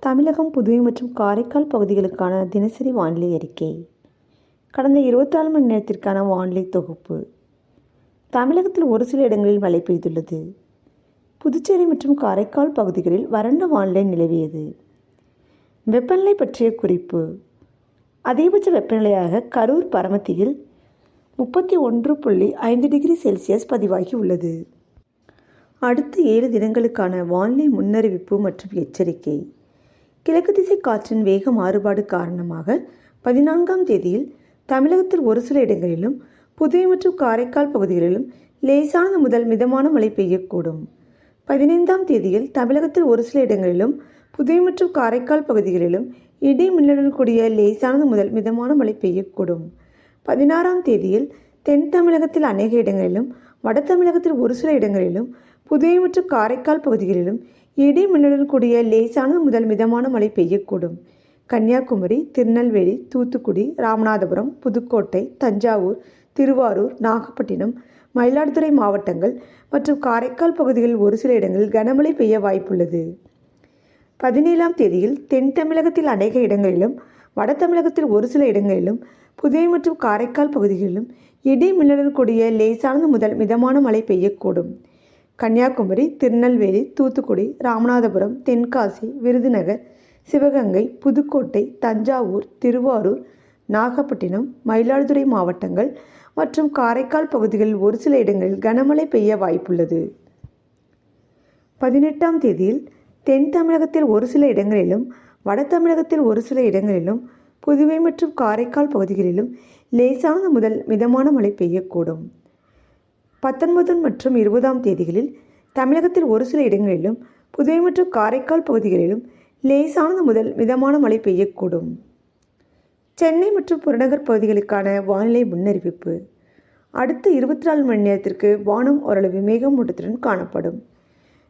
தமிழகம், புதுவை மற்றும் காரைக்கால் பகுதிகளுக்கான தினசரி வானிலை அறிக்கை. கடந்த 24 மணி நேரத்திற்கான வானிலை தொகுப்பு. தமிழகத்தில் ஒரு சில இடங்களில் மழை பெய்துள்ளது. புதுச்சேரி மற்றும் காரைக்கால் பகுதிகளில் வறண்ட வானிலை நிலவியது. வெப்பநிலை பற்றிய குறிப்பு. அதிகபட்ச வெப்பநிலையாக கரூர் பரமத்தியில் 31.5 டிகிரி செல்சியஸ் பதிவாகி உள்ளது. அடுத்த 7 தினங்களுக்கான வானிலை முன்னறிவிப்பு மற்றும் எச்சரிக்கை. கிழக்கு திசை காற்றின் வேக மாறுபாடு காரணமாக 14ஆம் தேதியில் தமிழகத்தில் ஒரு சில இடங்களிலும் புதுவை மற்றும் காரைக்கால் பகுதிகளிலும் லேசானது முதல் மிதமான மழை பெய்யக்கூடும். 15ஆம் தேதியில் தமிழகத்தில் ஒரு சில இடங்களிலும் புதுவை மற்றும் காரைக்கால் பகுதிகளிலும் இடி மின்னலுடன் கூடிய லேசானது முதல் மிதமான மழை பெய்யக்கூடும். 16ஆம் தேதியில் தென் தமிழகத்தில் அநேக இடங்களிலும் வட தமிழகத்தில் ஒரு சில இடங்களிலும் புதுவை மற்றும் காரைக்கால் பகுதிகளிலும் இடி மின்னலுடன் கூடிய லேசானது முதல் மிதமான மழை பெய்யக்கூடும். கன்னியாகுமரி, திருநெல்வேலி, தூத்துக்குடி, ராமநாதபுரம், புதுக்கோட்டை, தஞ்சாவூர், திருவாரூர், நாகப்பட்டினம், மயிலாடுதுறை மாவட்டங்கள் மற்றும் காரைக்கால் பகுதிகளில் ஒரு சில இடங்களில் கனமழை பெய்ய வாய்ப்புள்ளது. 17ஆம் தேதியில் தென் தமிழகத்தில் அநேக இடங்களிலும் வட தமிழகத்தில் ஒரு சில இடங்களிலும் புதுவை மற்றும் காரைக்கால் பகுதிகளிலும் இடி மின்னலுடன் கூடிய லேசானது முதல் மிதமான மழை பெய்யக்கூடும். கன்னியாகுமரி, திருநெல்வேலி, தூத்துக்குடி, ராமநாதபுரம், தென்காசி, விருதுநகர், சிவகங்கை, புதுக்கோட்டை, தஞ்சாவூர், திருவாரூர், நாகப்பட்டினம், மயிலாடுதுறை மாவட்டங்கள் மற்றும் காரைக்கால் பகுதிகளில் ஒரு சில இடங்களில் கனமழை பெய்ய வாய்ப்புள்ளது. 18ஆம் தேதியில் தென் தமிழகத்தில் ஒரு சில இடங்களிலும் வட தமிழகத்தில் ஒரு சில இடங்களிலும் புதுவை மற்றும் காரைக்கால் பகுதிகளிலும் லேசானது முதல் மிதமான மழை பெய்யக்கூடும். 19 மற்றும் 20ஆம் தேதிகளில் தமிழகத்தில் ஒரு சில இடங்களிலும் புதுவை மற்றும் காரைக்கால் பகுதிகளிலும் லேசானது முதல் மிதமான மழை பெய்யக்கூடும். சென்னை மற்றும் புறநகர் பகுதிகளுக்கான வானிலை முன்னறிவிப்பு. அடுத்த 24 மணி நேரத்திற்கு வானம் ஓரளவு மேகமூட்டத்துடன் காணப்படும்.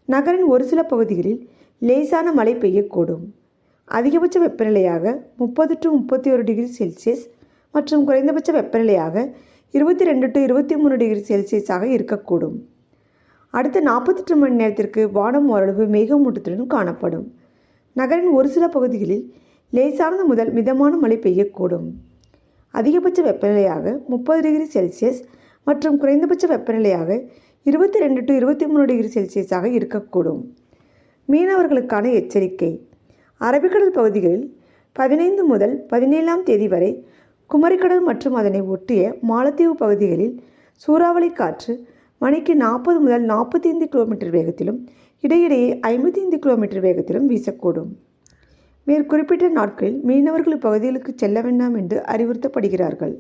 நகரின் ஒரு சில பகுதிகளில் லேசான மழை பெய்யக்கூடும். அதிகபட்ச வெப்பநிலையாக 30 to 31 டிகிரி செல்சியஸ் மற்றும் குறைந்தபட்ச வெப்பநிலையாக 22 to 23 டிகிரி செல்சியஸாக இருக்கக்கூடும். அடுத்த 48 மணி நேரத்திற்கு வானம் ஓரளவு மேகமூட்டத்துடன் காணப்படும். நகரின் ஒரு சில பகுதிகளில் லேசானது முதல் மிதமான மழை பெய்யக்கூடும். அதிகபட்ச வெப்பநிலையாக 30 டிகிரி செல்சியஸ் மற்றும் குறைந்தபட்ச வெப்பநிலையாக 22 to 23 டிகிரி செல்சியஸாக இருக்கக்கூடும். மீனவர்களுக்கான எச்சரிக்கை. அரபிக்கடல் பகுதிகளில் 15 முதல் 17ஆம் தேதி வரை குமரிக்கடல் மற்றும் அதனை ஒட்டிய மாலத்தீவு பகுதிகளில் சூறாவளி காற்று மணிக்கு 40 முதல் 45 கிலோமீட்டர் வேகத்திலும் இடையிடையே 55 கிலோமீட்டர் வேகத்திலும் வீசக்கூடும். மேற்குறிப்பிட்ட நாட்களில் மீனவர்கள் இப்பகுதிகளுக்கு செல்ல வேண்டாம் என்று அறிவுறுத்தப்படுகிறார்கள்.